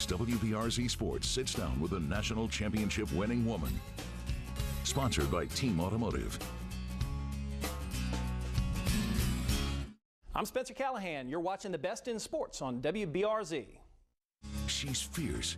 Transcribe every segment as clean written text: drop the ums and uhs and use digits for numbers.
WBRZ Sports sits down with a national championship winning woman. Sponsored by Team Automotive. I'm Spencer Callahan. You're watching the best in sports on WBRZ. She's fierce.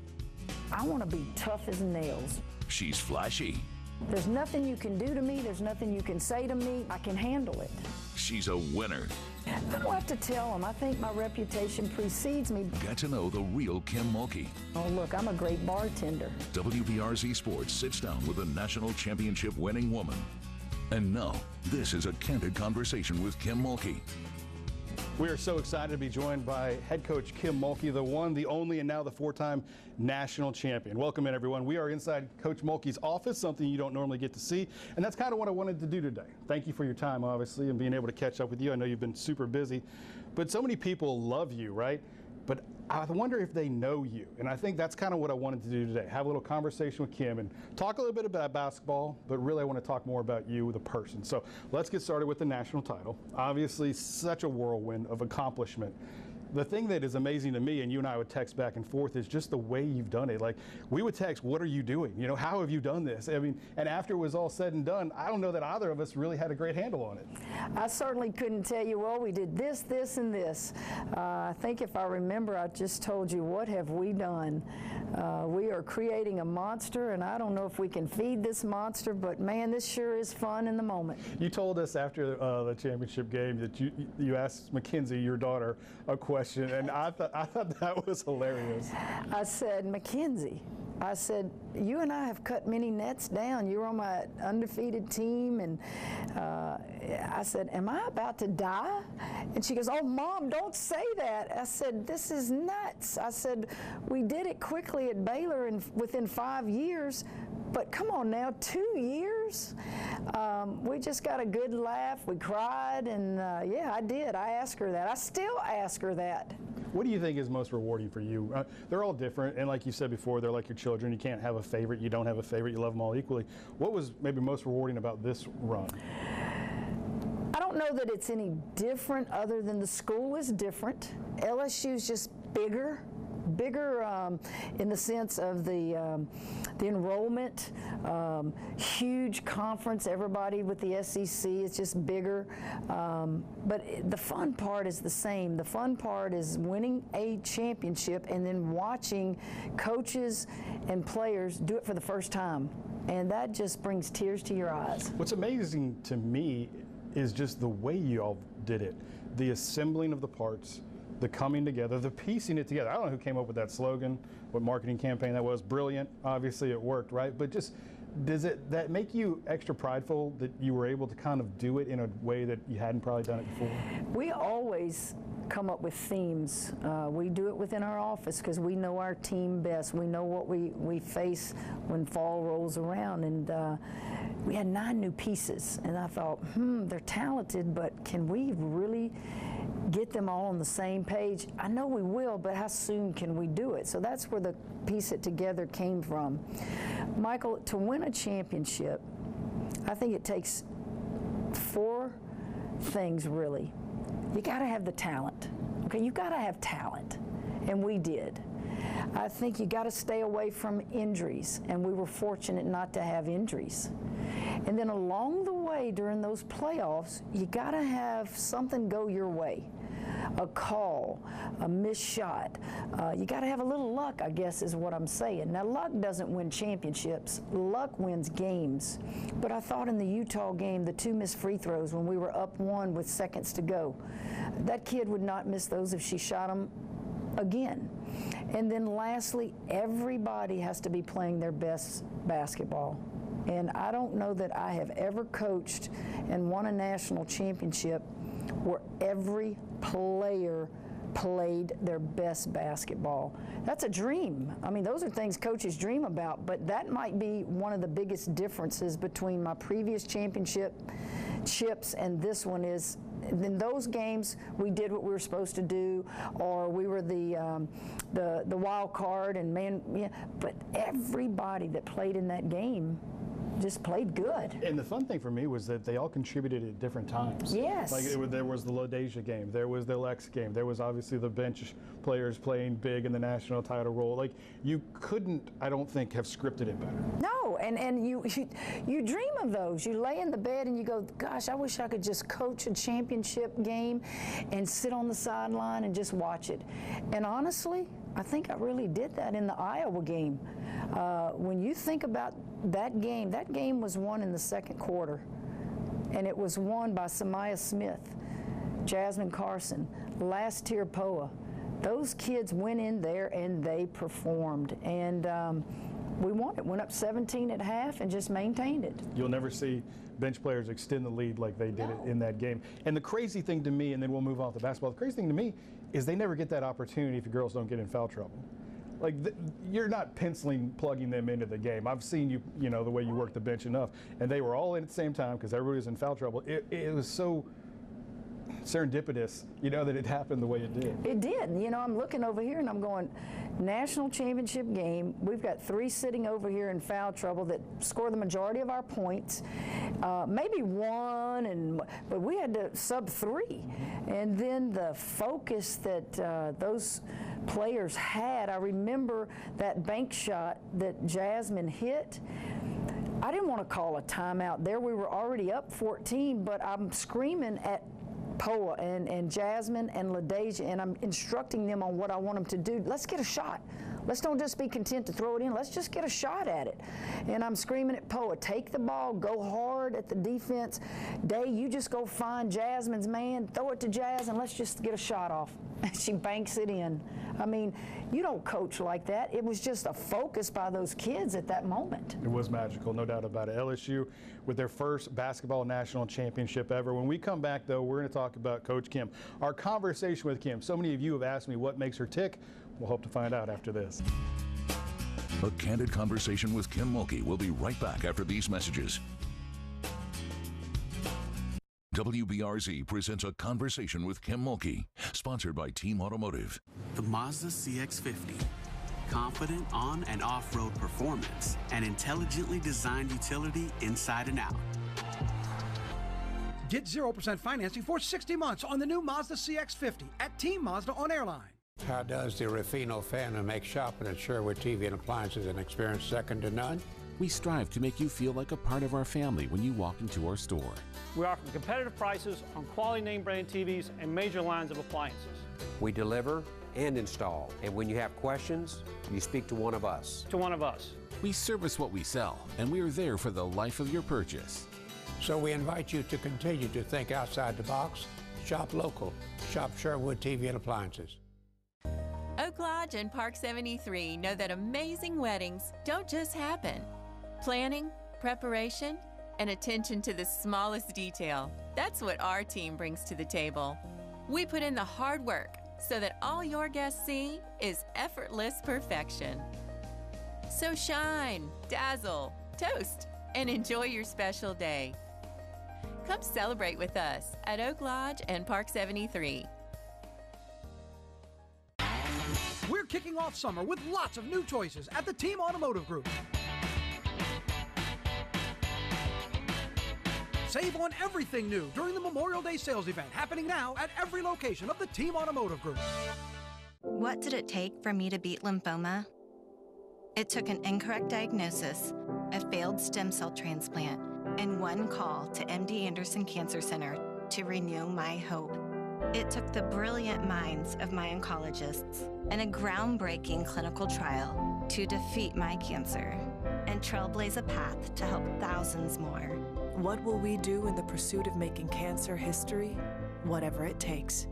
I want to be tough as nails. She's flashy. There's nothing you can do to me. There's nothing you can say to me. I can handle it. She's a winner. I don't have to tell them. I think my reputation precedes me. Get to know the real Kim Mulkey. Oh, look, I'm a great bartender. WBRZ Sports sits down with a national championship winning woman. And now, this is a candid conversation with Kim Mulkey. We are so excited to be joined by head coach Kim Mulkey, the one, the only, and now the four-time national champion. Welcome in, everyone. We are inside Coach Mulkey's office, something you don't normally get to see, and that's kind of what I wanted to do today. Thank you for your time, obviously, and being able to catch up with you. I know you've been super busy, but so many people love you, right? But I wonder if they know you, and I think that's kind of what I wanted to do today. Have a little conversation with Kim and talk a little bit about basketball, but really I want to talk more about you, the person. So let's get started with the national title. Obviously, such a whirlwind of accomplishment. The thing that is amazing to me, and you and I would text back and forth, is just the way you've done it. Like, we would text, what are you doing? You know, how have you done this? I mean, and after it was all said and done, I don't know that either of us really had a great handle on it. I certainly couldn't tell you, well, we did this, this, and this. I think if I remember, I just told you, what have we done? We are creating a monster, and I don't know if we can feed this monster, but man, this sure is fun in the moment. You told us after the championship game that you asked Mackenzie, your daughter, a question, and I thought that was hilarious. I said, Mackenzie, I said, you and I have cut many nets down. You were on my undefeated team, and I said, am I about to die? And she goes, oh, Mom, don't say that. I said, this is nuts. I said, we did it quickly at Baylor and within 5 years, but come on now, 2 years? We just got a good laugh. We cried, and yeah, I did. I asked her that. I still ask her that. What do you think is most rewarding for you? They're all different, and like you said before, they're like your children. You can't have a favorite. You don't have a favorite. You love them all equally. What was maybe most rewarding about this run? I don't know that it's any different other than the school is different. LSU's just bigger in the sense of the enrollment, huge conference, everybody with the SEC is just bigger, but the fun part is the same. The fun part is winning a championship and then watching coaches and players do it for the first time, and that just brings tears to your eyes. What's amazing to me is just the way you all did it, the assembling of the parts, the coming together, the piecing it together. I don't know who came up with that slogan, what marketing campaign that was. Brilliant. Obviously it worked, right? But just, does that make you extra prideful that you were able to kind of do it in a way that you hadn't probably done it before? We always come up with themes. We do it within our office because we know our team best. We know what we face when fall rolls around. And we had 9 new pieces. And I thought, they're talented, but can we really get them all on the same page? I know we will, but how soon can we do it? So that's where the piece it together came from. Michael, to win a championship, I think it takes 4 things really. You got to have the talent. Okay, you got to have talent, and we did. I think you got to stay away from injuries, and we were fortunate not to have injuries. And then along the way during those playoffs, you got to have something go your way. A call, a missed shot. You got to have a little luck, I guess is what I'm saying. Now, luck doesn't win championships. Luck wins games. But I thought in the Utah game, the 2 missed free throws when we were up 1 with seconds to go, that kid would not miss those if she shot them again. And then lastly, everybody has to be playing their best basketball. And I don't know that I have ever coached and won a national championship where every player played their best basketball. That's a dream. I mean, those are things coaches dream about, but that might be one of the biggest differences between my previous championships and this one is, in those games, we did what we were supposed to do, or we were the wild card, and man, yeah, but everybody that played in that game just played good. And the fun thing for me was that they all contributed at different times. Yes. Like there was the LaDeja game, there was the Lex game, there was obviously the bench players playing big in the national title role. Like you couldn't, I don't think, have scripted it better. No, and you dream of those. You lay in the bed and you go, gosh, I wish I could just coach a championship game and sit on the sideline and just watch it. And honestly, I think I really did that in the Iowa game. When you think about that game was won in the second quarter, and it was won by Samaya Smith, Jasmine Carson, Last Tier Poa. Those kids went in there and they performed, and we won it. Went up 17 at half and just maintained it. You'll never see bench players extend the lead like they did it in that game. And the crazy thing to me, and then we'll move on to basketball, the crazy thing to me is they never get that opportunity if the girls don't get in foul trouble. Like, you're not plugging them into the game. I've seen you know, the way you work the bench enough. And they were all in at the same time because everybody was in foul trouble. It was so serendipitous, you know, that it happened the way it did. It did. You know, I'm looking over here and I'm going, national championship game. We've got 3 sitting over here in foul trouble that score the majority of our points. Maybe 1, but we had to sub 3. And then the focus that those players had, I remember that bank shot that Jasmine hit. I didn't want to call a timeout there. We were already up 14, but I'm screaming at Poa and Jasmine and LaDeja, and I'm instructing them on what I want them to do. Let's get a shot. Let's don't just be content to throw it in. Let's just get a shot at it. And I'm screaming at Poa, take the ball, go hard at the defense. Day, you just go find Jasmine's man, throw it to Jazz, and let's just get a shot off. She banks it in. I mean, you don't coach like that. It was just a focus by those kids at that moment. It was magical, no doubt about it. LSU with their first basketball national championship ever. When we come back, though, we're going to talk about Coach Kim. Our conversation with Kim. So many of you have asked me what makes her tick. We'll hope to find out after this. A candid conversation with Kim Mulkey will be right back after these messages. WBRZ presents A Conversation with Kim Mulkey, sponsored by Team Automotive. The Mazda CX-50. Confident on and off-road performance and intelligently designed utility inside and out. Get 0% financing for 60 months on the new Mazda CX-50 at Team Mazda on Airline. How does the Ruffino family make shopping at Sherwood TV and Appliances an experience second to none? We strive to make you feel like a part of our family when you walk into our store. We offer competitive prices on quality name brand TVs and major lines of appliances. We deliver and install, and when you have questions, you speak to one of us. We service what we sell, and we are there for the life of your purchase. So we invite you to continue to think outside the box, shop local, shop Sherwood TV and Appliances. Oak Lodge and Park 73 know that amazing weddings don't just happen. Planning, preparation, and attention to the smallest detail. That's what our team brings to the table. We put in the hard work so that all your guests see is effortless perfection. So shine, dazzle, toast, and enjoy your special day. Come celebrate with us at Oak Lodge and Park 73. We're kicking off summer with lots of new choices at the Team Automotive Group. Save on everything new during the Memorial Day sales event happening now at every location of the Team Automotive Group. What did it take for me to beat lymphoma? It took an incorrect diagnosis, a failed stem cell transplant, and one call to MD Anderson Cancer Center to renew my hope. It took the brilliant minds of my oncologists and a groundbreaking clinical trial to defeat my cancer and trailblaze a path to help thousands more. What will we do in the pursuit of making cancer history? Whatever it takes.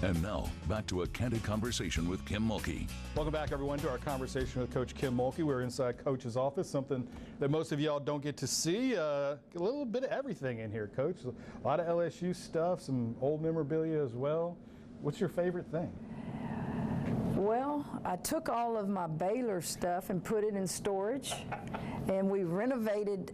And now, back to A Candid Conversation with Kim Mulkey. Welcome back, everyone, to our conversation with Coach Kim Mulkey. We're inside Coach's office, something that most of y'all don't get to see. A little bit of everything in here, Coach. A lot of LSU stuff, some old memorabilia as well. What's your favorite thing? Well, I took all of my Baylor stuff and put it in storage, and we renovated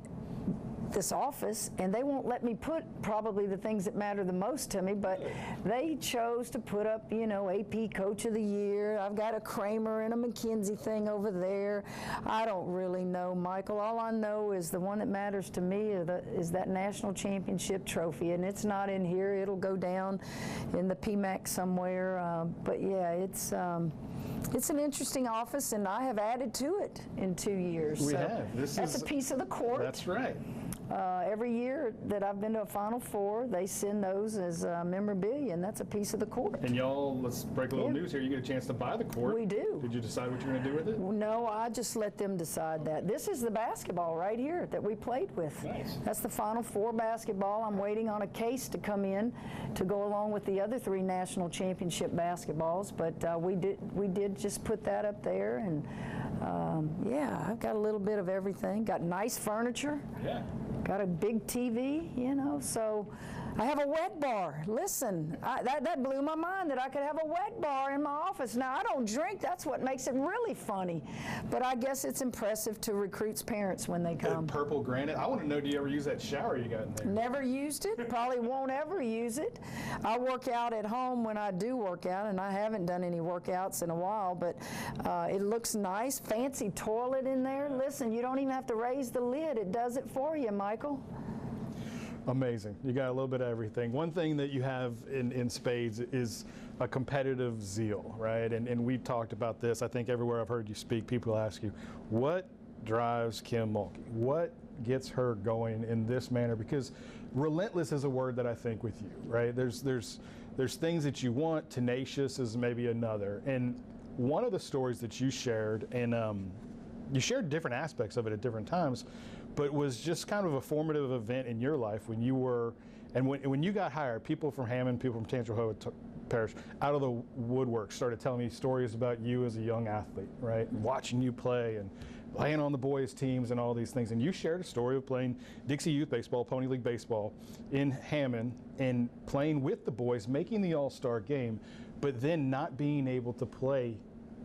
this office, and they won't let me put probably the things that matter the most to me, but they chose to put up, you know, AP Coach of the Year. I've got a Kramer and a McKenzie thing over there. I don't really know, Michael. All I know is the one that matters to me is that national championship trophy, and it's not in here. It'll go down in the PMAC somewhere. But yeah, it's an interesting office, and I have added to it in 2 years. We so have. that's a piece of the court. That's right. Every year that I've been to a Final Four, they send those as memorabilia, and that's a piece of the court. And y'all, let's break a little news here. You get a chance to buy the court. We do. Did you decide what you're going to do with it? No, I just let them decide that. This is the basketball right here that we played with. Nice. That's the Final Four basketball. I'm waiting on a case to come in to go along with the other 3 national championship basketballs, but we did just put that up there, and yeah, I've got a little bit of everything. Got nice furniture. Yeah. Got a big TV, you know, so I have a wet bar. Listen, that blew my mind that I could have a wet bar in my office. Now, I don't drink. That's what makes it really funny. But I guess it's impressive to recruits' parents when they come. Purple granite. I want to know, do you ever use that shower you got in there? Never used it. Probably won't ever use it. I work out at home when I do work out, and I haven't done any workouts in a while, but it looks nice. Fancy toilet in there. Listen, you don't even have to raise the lid. It does it for you, Michael. Amazing. You got a little bit of everything. One thing that you have in spades is a competitive zeal, right? And we've talked about this. I think everywhere I've heard you speak, people ask you, what drives Kim Mulkey? What gets her going in this manner? Because relentless is a word that I think with you, right? There's things that you want. Tenacious is maybe another. And one of the stories that you shared, and you shared different aspects of it at different times, but was just kind of a formative event in your life when you were, and when you got hired, people from Hammond, people from Tangipahoa Parish, out of the woodwork started telling me stories about you as a young athlete, right? And watching you play and playing on the boys' teams and all these things. And you shared a story of playing Dixie Youth Baseball, Pony League Baseball in Hammond, and playing with the boys, making the All-Star game, but then not being able to play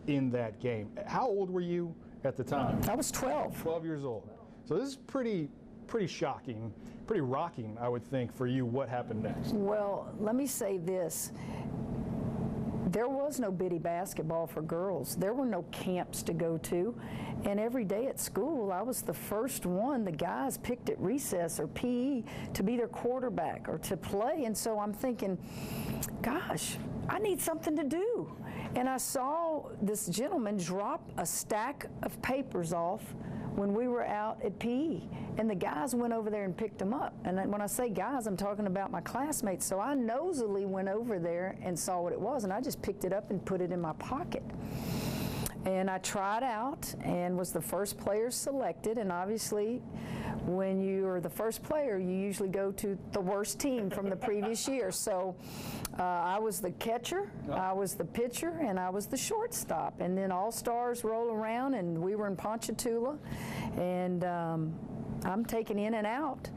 in that game. How old were you at the time? I was 12. 12 years old. So this is pretty shocking, pretty rocking, I would think, for you. What happened next? Well, let me say this. There was no biddy basketball for girls. There were no camps to go to. And every day at school, I was the first one the guys picked at recess or PE to be their quarterback or to play. And so I'm thinking, gosh, I need something to do. And I saw this gentleman drop a stack of papers off when we were out at PE, and the guys went over there and picked them up. And when I say guys, I'm talking about my classmates. So I nosily went over there and saw what it was, and I just picked it up and put it in my pocket. And I tried out and was the first player selected, and obviously when you're the first player, you usually go to the worst team from the previous year. So I was the catcher, I was the pitcher, and I was the shortstop. And then All-Stars roll around, and we were in Ponchatoula, and I'm taken in and out.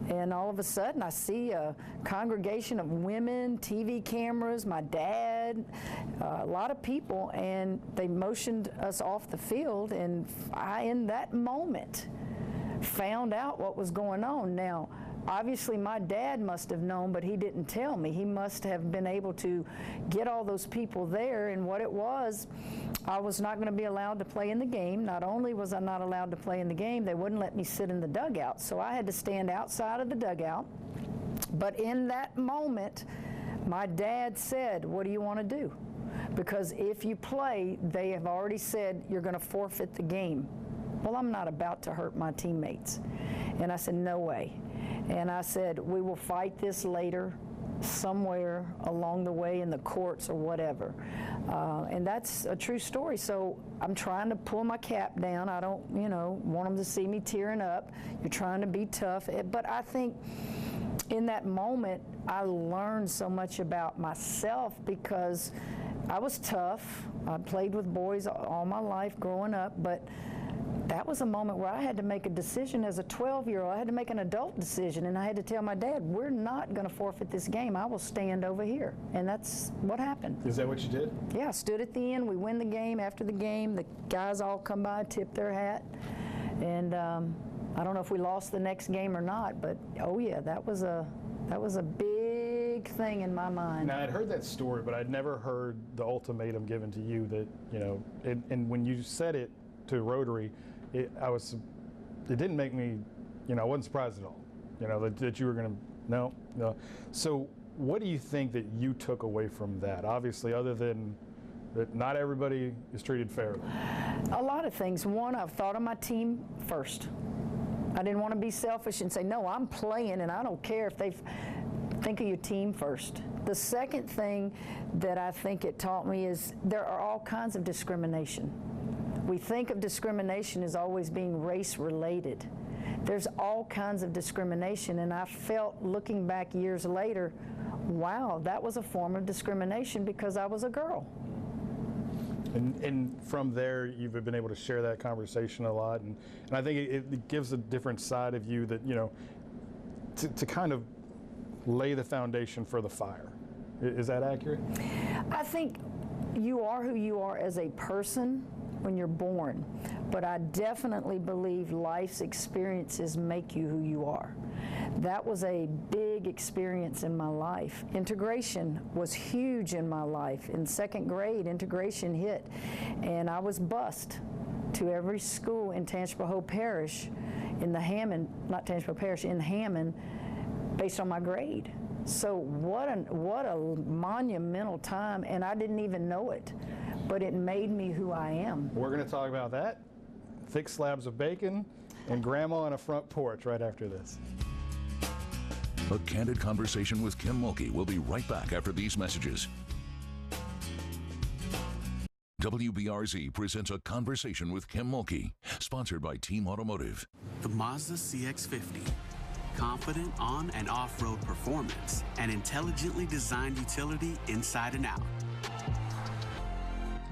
And all of a sudden, I see a congregation of women, TV cameras, my dad, a lot of people, and they motioned us off the field. And I, in that moment, found out what was going on. Now, obviously, my dad must have known, but he didn't tell me. He must have been able to get all those people there, and what it was, I was not going to be allowed to play in the game. Not only was I not allowed to play in the game, they wouldn't let me sit in the dugout, so I had to stand outside of the dugout. But in that moment, my dad said, "What do you want to do?" Because if you play, they have already said you're going to forfeit the game. Well, I'm not about to hurt my teammates. And I said, no way. And I said, we will fight this later somewhere along the way in the courts or whatever. And that's a true story. So I'm trying to pull my cap down. I don't, want them to see me tearing up. You're trying to be tough. But I think in that moment, I learned so much about myself because I was tough. I played with boys all my life growing up, but that was a moment where I had to make a decision as a 12-year-old. I had to make an adult decision, and I had to tell my dad, we're not going to forfeit this game. I will stand over here. And that's what happened. Is that what you did? Yeah, I stood at the end. We win the game. After the game, the guys all come by, tip their hat. And I don't know if we lost the next game or not, but oh yeah, that was a big thing in my mind. Now, I'd heard that story, but I'd never heard the ultimatum given to you that, you know, and when you said it to Rotary, it didn't make me, you know, I wasn't surprised at all, you know, that you were going to, no. So what do you think that you took away from that? Obviously, other than that not everybody is treated fairly. A lot of things. One, I've thought of my team first. I didn't want to be selfish and say, no, I'm playing and I don't care if they think of your team first. The second thing that I think it taught me is there are all kinds of discrimination. We think of discrimination as always being race related. There's all kinds of discrimination, and I felt looking back years later, wow, that was a form of discrimination because I was a girl. And from there, you've been able to share that conversation a lot, and I think it gives a different side of you that, you know, to kind of lay the foundation for the fire. Is that accurate? I think you are who you are as a person when you're born, but I definitely believe life's experiences make you who you are. That was a big experience in my life. Integration was huge in my life. In second grade, integration hit, and I was bused to every school in Tangipahoa Parish, in the Hammond, not Tangipahoa Parish, in Hammond, based on my grade. So what a monumental time, and I didn't even know it, but it made me who I am. We're going to talk about that, thick slabs of bacon, and grandma on a front porch right after this. A Candid Conversation with Kim Mulkey will be right back after these messages. WBRZ presents A Conversation with Kim Mulkey, sponsored by Team Automotive. The Mazda CX-50. Confident on and off-road performance and intelligently designed utility inside and out.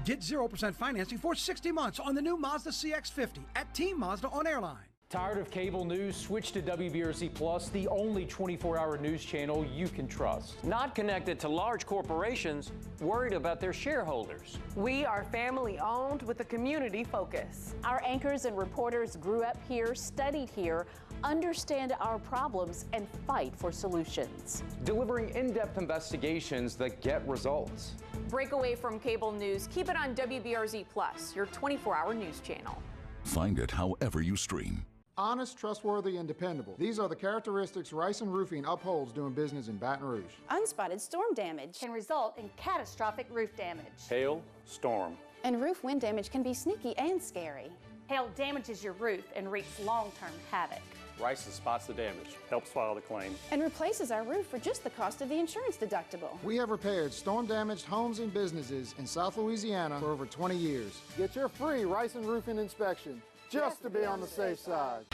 Get 0% financing for 60 months on the new Mazda CX-50 at Team Mazda on Airline. Tired of cable news? Switch to WBRZ Plus, the only 24-hour news channel you can trust. Not connected to large corporations, worried about their shareholders. We are family-owned with a community focus. Our anchors and reporters grew up here, studied here, understand our problems, and fight for solutions. Delivering in-depth investigations that get results. Break away from cable news. Keep it on WBRZ Plus, your 24-hour news channel. Find it however you stream. Honest, trustworthy, and dependable. These are the characteristics Rice & Roofing upholds doing business in Baton Rouge. Unspotted storm damage can result in catastrophic roof damage. Hail, storm. And roof wind damage can be sneaky and scary. Hail damages your roof and wreaks long-term havoc. Rice spots the damage, helps file the claim, and replaces our roof for just the cost of the insurance deductible. We have repaired storm-damaged homes and businesses in South Louisiana for over 20 years. Get your free Rice & Roofing inspection, just to be on the safe side.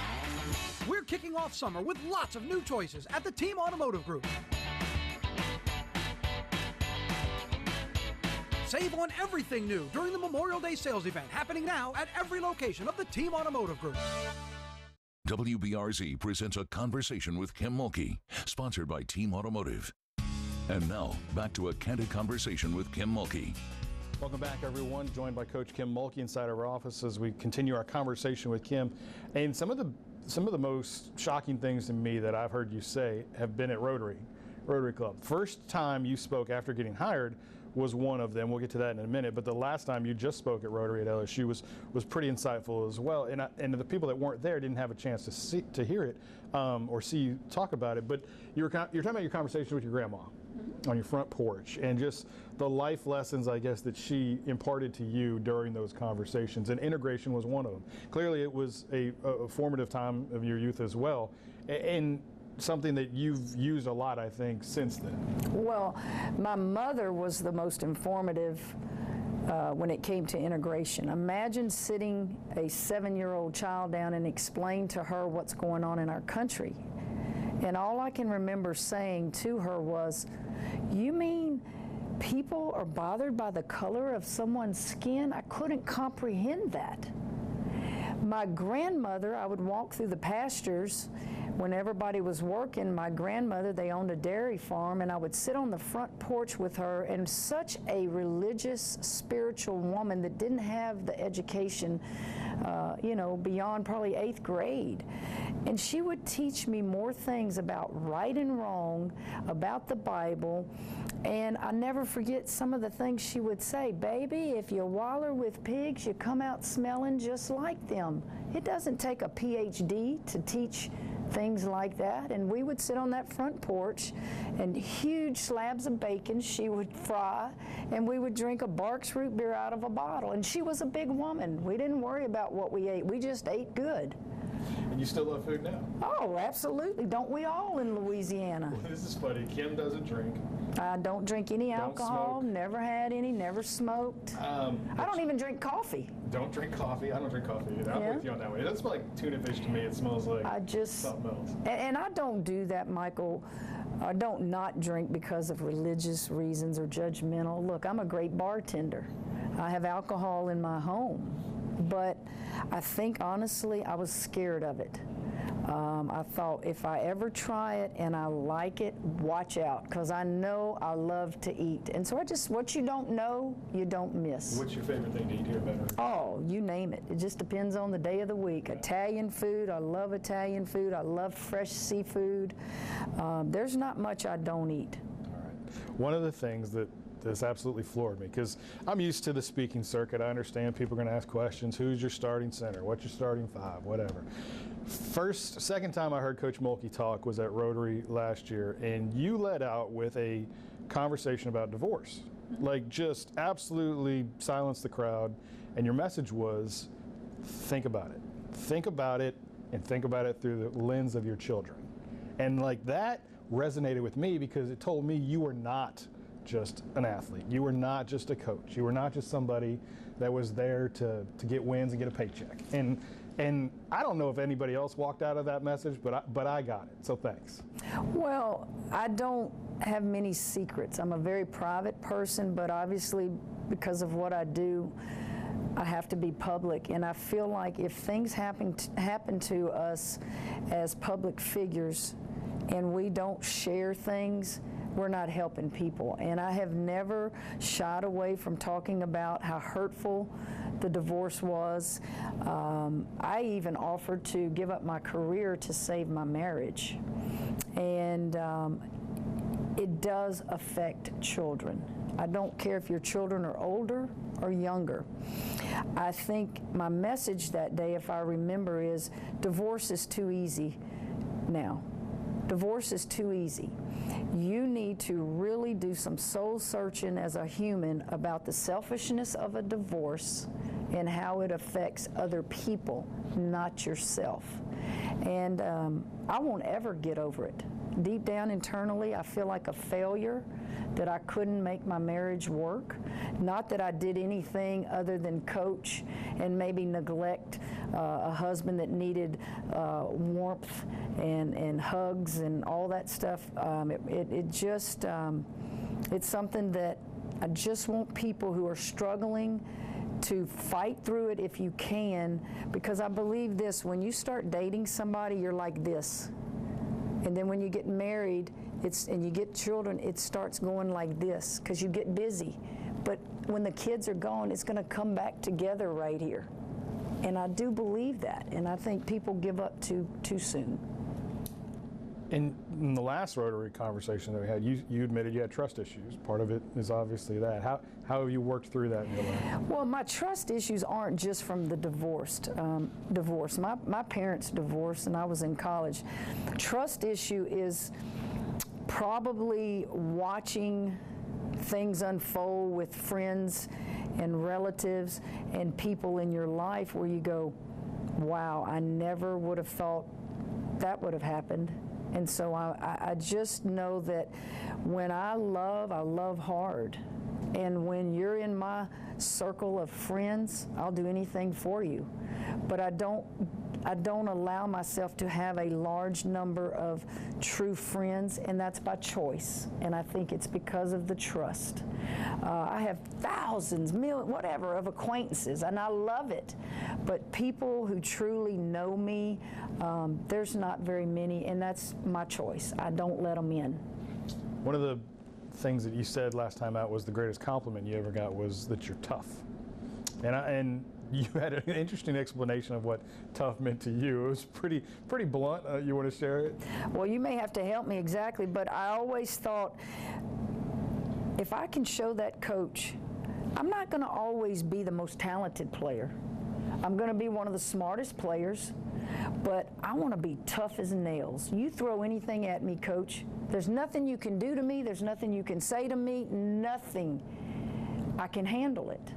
We're kicking off summer with lots of new choices at the Team Automotive Group. Save on everything new during the Memorial Day sales event happening now at every location of the Team Automotive Group. WBRZ presents A Conversation with Kim Mulkey, sponsored by Team Automotive. And now, back to A Candid Conversation with Kim Mulkey. Welcome back, everyone. Joined by Coach Kim Mulkey inside our office as we continue our conversation with Kim. And some of the most shocking things to me that I've heard you say have been at Rotary Club. First time you spoke after getting hired was one of them. We'll get to that in a minute. But the last time you just spoke at Rotary at LSU was pretty insightful as well. And the people that weren't there didn't have a chance to hear it or see you talk about it. But you're talking about your conversation with your grandma on your front porch and just the life lessons, I guess, that she imparted to you during those conversations. And integration was one of them. Clearly, it was a formative time of your youth as well. And something that you've used a lot, I think, since then. Well, my mother was the most informative when it came to integration. Imagine sitting a 7-year-old child down and explain to her what's going on in our country. And all I can remember saying to her was, "You mean people are bothered by the color of someone's skin?" I couldn't comprehend that. My grandmother, I would walk through the pastures when everybody was working, my grandmother, they owned a dairy farm, and I would sit on the front porch with her, and such a religious, spiritual woman that didn't have the education, beyond probably 8th grade. And she would teach me more things about right and wrong, about the Bible, and I never forget some of the things she would say. Baby, if you waller with pigs, you come out smelling just like them. It doesn't take a PhD to teach things like that. And we would sit on that front porch, and huge slabs of bacon she would fry, and we would drink a Barks root beer out of a bottle. And she was a big woman. We didn't worry about what we ate. We just ate good. And you still love food now? Oh, absolutely. Don't we all in Louisiana? Well, this is funny. Kim doesn't drink. I don't drink any alcohol, never had any, never smoked. I don't even drink coffee. Don't drink coffee. I don't drink coffee either. I'm with you on that way. It doesn't smell like tuna fish to me. It smells like something else. And I don't do that, Michael. I don't not drink because of religious reasons or judgmental. Look, I'm a great bartender. I have alcohol in my home. But I think, honestly, I was scared of it. I thought, if I ever try it and I like it, watch out, because I know I love to eat. And so what you don't know, you don't miss. What's your favorite thing to eat here, better? Oh, you name it. It just depends on the day of the week. Italian food, I love Italian food. I love fresh seafood. There's not much I don't eat. All right. One of the things that's absolutely floored me, because I'm used to the speaking circuit. I understand people are going to ask questions. Who's your starting center? What's your starting five? Whatever. Second time I heard Coach Mulkey talk was at Rotary last year, and you led out with a conversation about divorce. Like, just absolutely silenced the crowd, and your message was, think about it. Think about it, and think about it through the lens of your children. And like, that resonated with me, because it told me you were not just an athlete. You were not just a coach. You were not just somebody that was there to get wins and get a paycheck. And I don't know if anybody else walked out of that message, but I got it, so thanks. Well, I don't have many secrets. I'm a very private person, but obviously because of what I do, I have to be public. And I feel like if things happen to us as public figures and we don't share things, we're not helping people. And I have never shied away from talking about how hurtful the divorce was. I even offered to give up my career to save my marriage. And it does affect children. I don't care if your children are older or younger. I think my message that day, if I remember, is divorce is too easy now. Divorce is too easy. You need to really do some soul searching as a human about the selfishness of a divorce and how it affects other people, not yourself. And I won't ever get over it. Deep down internally, I feel like a failure, that I couldn't make my marriage work. Not that I did anything other than coach and maybe neglect a husband that needed warmth and hugs and all that stuff. It's something that I just want people who are struggling to fight through it if you can, because I believe this: when you start dating somebody, you're like this. And then when you get married and you get children, it starts going like this, because you get busy. But when the kids are gone, it's going to come back together right here. And I do believe that, and I think people give up too soon. In the last Rotary conversation that we had, you admitted you had trust issues. Part of it is obviously that. How have you worked through that in your life? Well, my trust issues aren't just from the divorce. My parents divorced, and I was in college. Trust issue is probably watching things unfold with friends and relatives and people in your life where you go, wow, I never would have thought that would have happened. And so I just know that when I love hard. And when you're in my circle of friends, I'll do anything for you. But I don't allow myself to have a large number of true friends, and that's by choice. And I think it's because of the trust. I have thousands, millions, whatever, of acquaintances, and I love it. But people who truly know me, there's not very many, and that's my choice. I don't let them in. One of the things that you said last time out was the greatest compliment you ever got was that you're tough. And you had an interesting explanation of what tough meant to you. It was pretty blunt. You want to share it? Well, you may have to help me exactly, but I always thought if I can show that coach, I'm not going to always be the most talented player. I'm going to be one of the smartest players, but I want to be tough as nails. You throw anything at me, coach, there's nothing you can do to me, there's nothing you can say to me, nothing. I can handle it.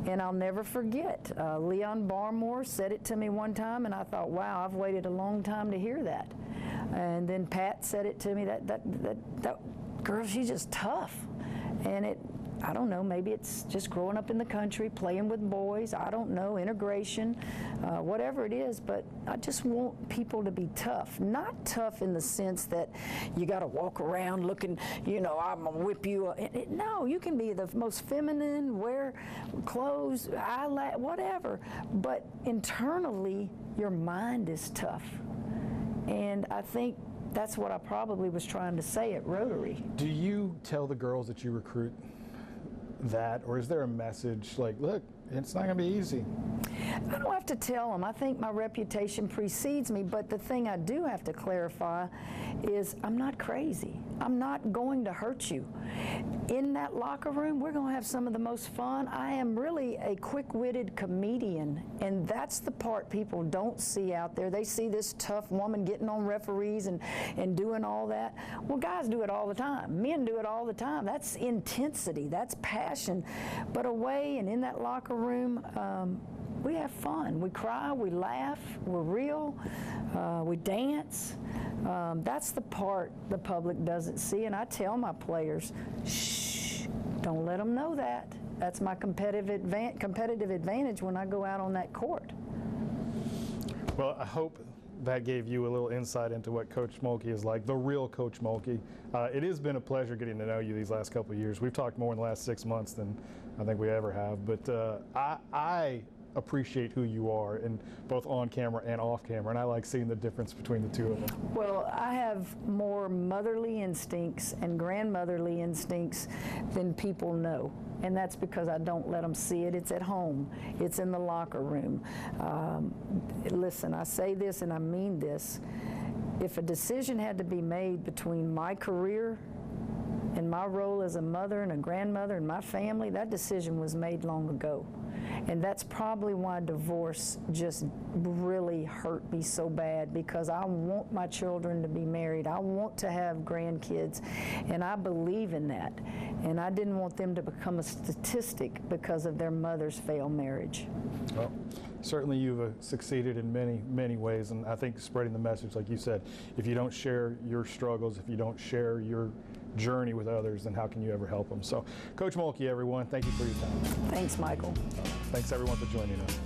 And I'll never forget, Leon Barmore said it to me one time, and I thought, wow, I've waited a long time to hear that. And then Pat said it to me, that girl, she's just tough. And I don't know, maybe it's just growing up in the country, playing with boys, I don't know, integration, whatever it is, but I just want people to be tough. Not tough in the sense that you got to walk around looking, you know, I'm going to whip you up. No, you can be the most feminine, wear clothes, eyelash, whatever, but internally, your mind is tough. And I think that's what I probably was trying to say at Rotary. Do you tell the girls that you recruit that, or is there a message like, look, it's not going to be easy? I don't have to tell them. I think my reputation precedes me, but the thing I do have to clarify is I'm not crazy. I'm not going to hurt you. In that locker room, we're going to have some of the most fun. I am really a quick-witted comedian, and that's the part people don't see out there. They see this tough woman getting on referees and doing all that. Well, guys do it all the time. Men do it all the time. That's intensity. That's passion. But away and in that locker room, we have fun. We cry, we laugh, we're real, we dance. That's the part the public doesn't see, and I tell my players, shh, don't let them know that. That's my competitive advantage when I go out on that court. Well, I hope that gave you a little insight into what Coach Mulkey is like, the real Coach Mulkey. It has been a pleasure getting to know you these last couple of years. We've talked more in the last 6 months than I think we ever have, but I appreciate who you are, and both on camera and off camera, and I like seeing the difference between the two of them. Well, I have more motherly instincts and grandmotherly instincts than people know, and that's because I don't let them see it. It's at home. It's in the locker room. Listen, I say this and I mean this. If a decision had to be made between my career and my role as a mother and a grandmother and my family, that decision was made long ago. And that's probably why divorce just really hurt me so bad, because I want my children to be married. I want to have grandkids, and I believe in that. And I didn't want them to become a statistic because of their mother's failed marriage. Well, certainly you've succeeded in many, many ways, and I think spreading the message, like you said, if you don't share your struggles, if you don't share your journey with others, then how can you ever help them? So, Coach Mulkey, everyone, thank you for your time. Thanks, Michael. Thanks, everyone, for joining us.